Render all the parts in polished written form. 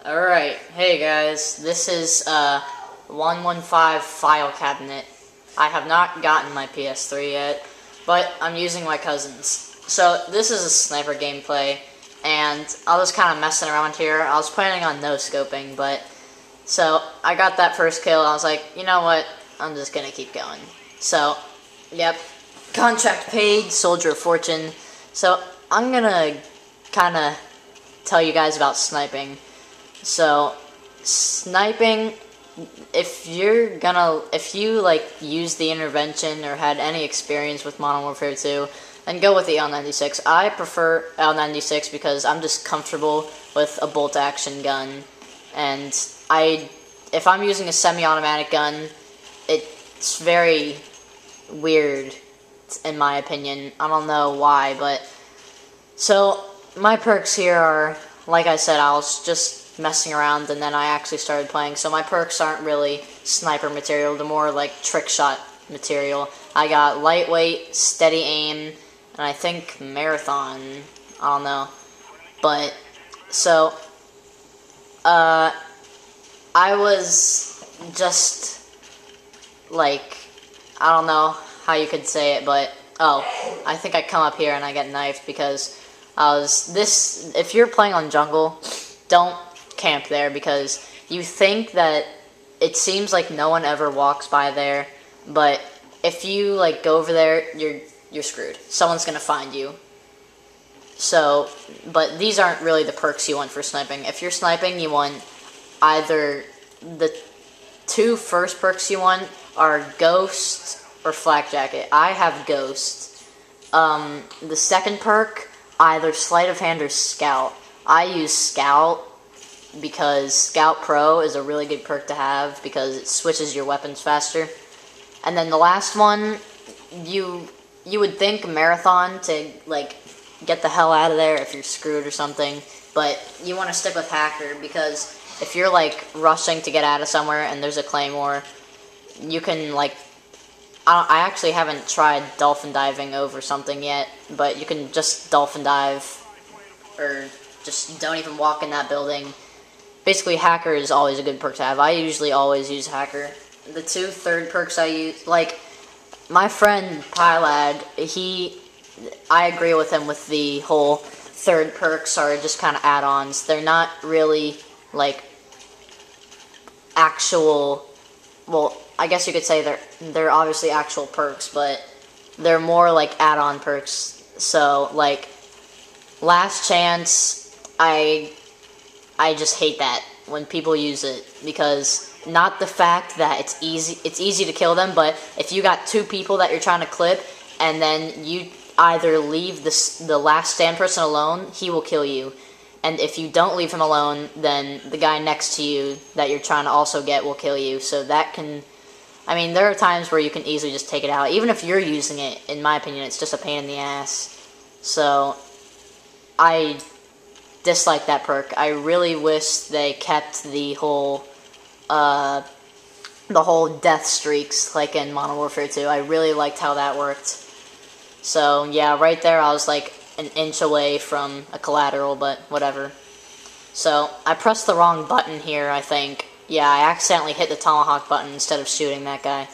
Alright, hey guys, this is 115 Filecabinet. I have not gotten my PS3 yet, but I'm using my cousin's. So this is a sniper gameplay, and I was kind of messing around here. I was planning on no-scoping, but so I got that first kill, and I was like, you know what, I'm just gonna keep going. So, yep, contract paid, soldier of fortune. So I'm gonna kind of tell you guys about sniping. So, sniping, if you like use the intervention or had any experience with Modern Warfare 2, then go with the L96. I prefer L96 because I'm just comfortable with a bolt action gun, and if I'm using a semi-automatic gun, it's very weird in my opinion. I don't know why, but so my perks here are, like I said, I was just messing around and then I actually started playing, so my perks aren't really sniper material, they're more like trick shot material. I got lightweight, steady aim, and I think marathon, I don't know. But, so, I was just, like, I don't know how you could say it, but, oh, I think I come up here and I get knifed because if you're playing on jungle, don't camp there because you think that it seems like no one ever walks by there, but if you like go over there, you're screwed. Someone's gonna find you. So, but these aren't really the perks you want for sniping. If you're sniping, you want either the two first perks you want are Ghost or Flak Jacket. I have Ghost. The second perk, either Sleight of Hand or Scout. I use Scout because Scout Pro is a really good perk to have because it switches your weapons faster. And then the last one, you would think Marathon to like get the hell out of there if you're screwed or something, but you want to stick with Hacker because if you're like rushing to get out of somewhere and there's a Claymore, you can like, I actually haven't tried dolphin diving over something yet, but you can just dolphin dive or just don't even walk in that building. Basically, Hacker is always a good perk to have. I usually always use Hacker. The two third perks I use, like, my friend Pilad, I agree with him with the whole third perks are just kind of add-ons. They're not really, like, actual, well, I guess you could say they're obviously actual perks, but they're more like add-on perks. So, like, Last Chance, I just hate that when people use it because not the fact that it's easy to kill them, but if you got two people that you're trying to clip and then you either leave the last stand person alone, he will kill you. And if you don't leave him alone, then the guy next to you that you're trying to also get will kill you. So that can, I mean, there are times where you can easily just take it out. Even if you're using it, in my opinion, it's just a pain in the ass. So I dislike that perk. I really wish they kept the whole death streaks like in Modern Warfare 2. I really liked how that worked. So yeah, right there I was like an inch away from a collateral, but whatever. So I pressed the wrong button here, I think. Yeah, I accidentally hit the tomahawk button instead of shooting that guy.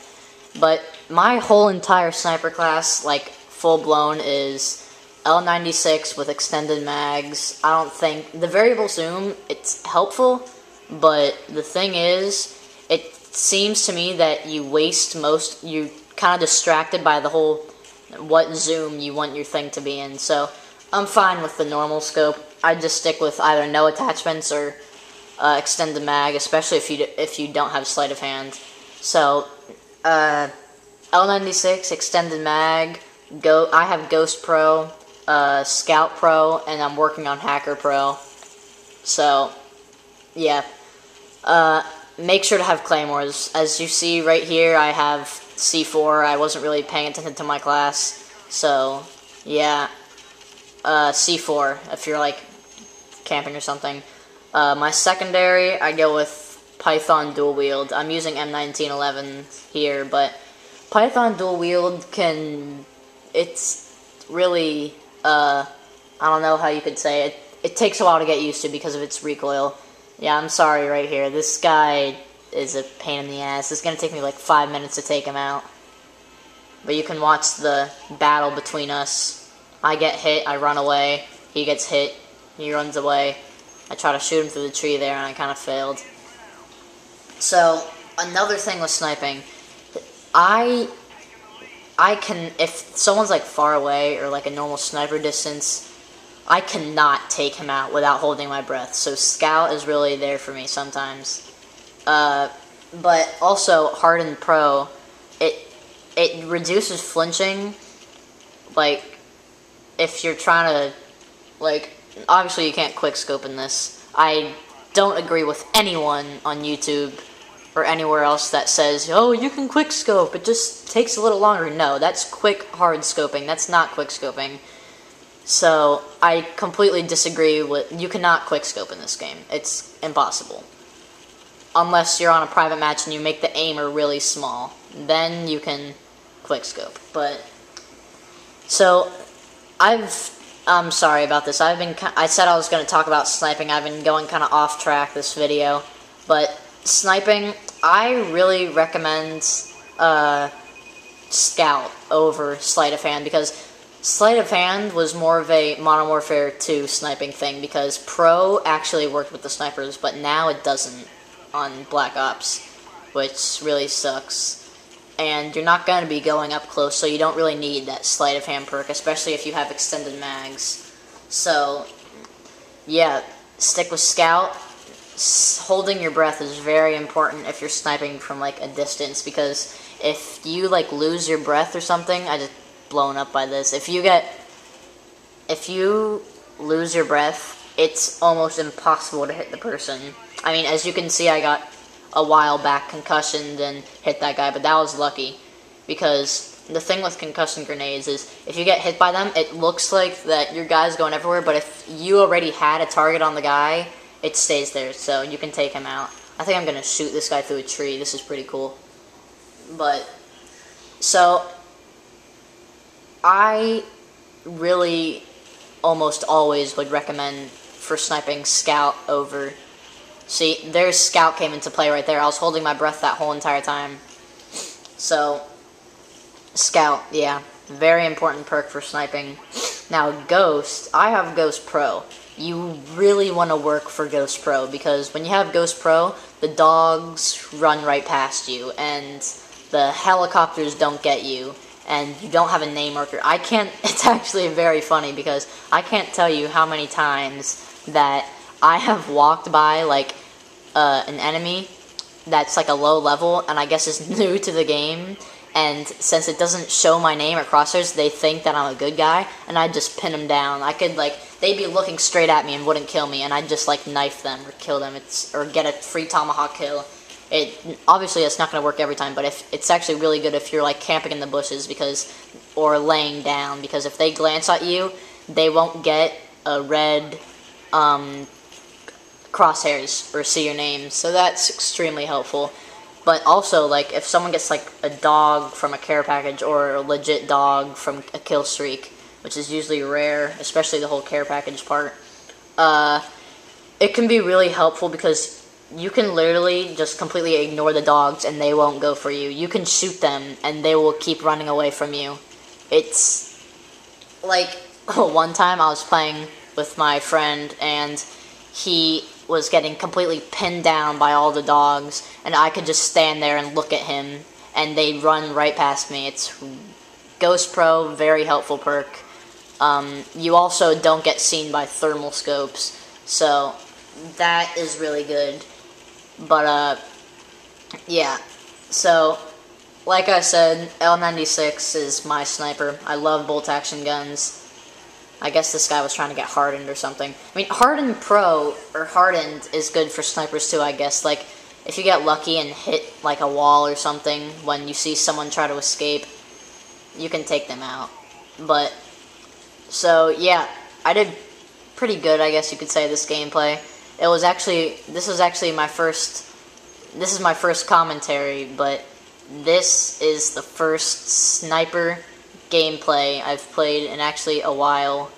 But my whole entire sniper class, like full blown, is L96 with extended mags. I don't think the variable zoom, it's helpful, but the thing is, it seems to me that you you're kind of distracted by the whole what zoom you want your thing to be in. So I'm fine with the normal scope. I just stick with either no attachments or extended mag, especially if you don't have sleight of hand. So L96 extended mag. I have Ghost Pro, Scout Pro, and I'm working on Hacker Pro. So yeah, make sure to have Claymores. As you see right here, I have C4. I wasn't really paying attention to my class, so yeah, C4 if you're like camping or something. My secondary, I go with Python dual wield. I'm using M1911 here, but Python dual wield it's really, I don't know how you could say it. It takes a while to get used to because of its recoil. Yeah, I'm sorry right here. This guy is a pain in the ass. It's gonna take me like 5 minutes to take him out. But you can watch the battle between us. I get hit, I run away. He gets hit, he runs away. I try to shoot him through the tree there, and I kind of failed. So, another thing with sniping, I can, if someone's like far away or like a normal sniper distance, I cannot take him out without holding my breath. So Scout is really there for me sometimes. But also Hardened Pro, it reduces flinching. Like, if you're trying to, like, obviously you can't quickscope in this. I don't agree with anyone on YouTube or anywhere else that says, oh, you can quickscope, it just takes a little longer. No, that's quick hard scoping. That's not quickscoping. So, I completely disagree with, you cannot quickscope in this game. It's impossible. Unless you're on a private match and you make the aimer really small. Then you can quickscope. But, so, I'm sorry about this. I said I was going to talk about sniping. I've been going kind of off track this video. But, sniping, I really recommend, Scout over Sleight of Hand, because Sleight of Hand was more of a Modern Warfare 2 sniping thing, because Pro actually worked with the snipers, but now it doesn't on Black Ops, which really sucks. And you're not going to be going up close, so you don't really need that Sleight of Hand perk, especially if you have extended mags. So, yeah, stick with Scout. Holding your breath is very important if you're sniping from, like, a distance, because if you, like, lose your breath or something, I just blown up by this. If you lose your breath, it's almost impossible to hit the person. I mean, as you can see, I got a while back concussioned and hit that guy, but that was lucky, because the thing with concussion grenades is if you get hit by them, it looks like that your guy's going everywhere, but if you already had a target on the guy, it stays there, so you can take him out. I think I'm gonna shoot this guy through a tree. This is pretty cool. But, so, I really almost always would recommend for sniping Scout over. See, there's Scout came into play right there. I was holding my breath that whole entire time. So, Scout, yeah, very important perk for sniping. Now, Ghost, I have Ghost Pro. You really want to work for Ghost Pro, because when you have Ghost Pro, the dogs run right past you, and the helicopters don't get you, and you don't have a name marker. It's actually very funny, because I can't tell you how many times that I have walked by, like, an enemy that's, like, a low level, and I guess is new to the game, and since it doesn't show my name or crosshairs, they think that I'm a good guy, and I just pin them down. I could, like, they'd be looking straight at me and wouldn't kill me, and I'd just, like, knife them or kill them, or get a free tomahawk kill. Obviously, it's not going to work every time, but it's actually really good if you're, like, camping in the bushes, or laying down, because if they glance at you, they won't get a red, crosshairs, or see your name, so that's extremely helpful. But also, like, if someone gets, like, a dog from a care package, or a legit dog from a kill streak, which is usually rare, especially the whole care package part, it can be really helpful, because you can literally just completely ignore the dogs and they won't go for you. You can shoot them and they will keep running away from you. It's like, one time I was playing with my friend and he was getting completely pinned down by all the dogs, and I could just stand there and look at him and they'd run right past me. It's Ghost Pro, very helpful perk. You also don't get seen by thermal scopes, so that is really good. But, yeah, so, like I said, L96 is my sniper. I love bolt-action guns. I guess this guy was trying to get hardened or something. I mean, Hardened Pro, or Hardened, is good for snipers too, I guess. Like, if you get lucky and hit, like, a wall or something, when you see someone try to escape, you can take them out. But, so, yeah, I did pretty good, I guess you could say, this gameplay. This is actually my first commentary, but this is the first sniper gameplay I've played in actually a while,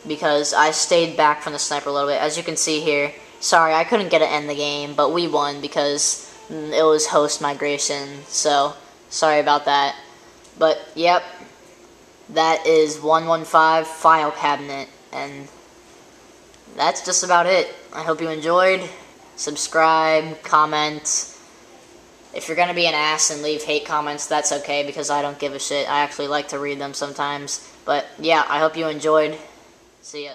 because I stayed back from the sniper a little bit. As you can see here, Sorry, I couldn't get to end the game, but we won because it was host migration, so sorry about that. But, yep, that is 115 Filecabinet, and that's just about it. I hope you enjoyed. Subscribe, comment. If you're going to be an ass and leave hate comments, that's okay, because I don't give a shit. I actually like to read them sometimes. But, yeah, I hope you enjoyed. See ya.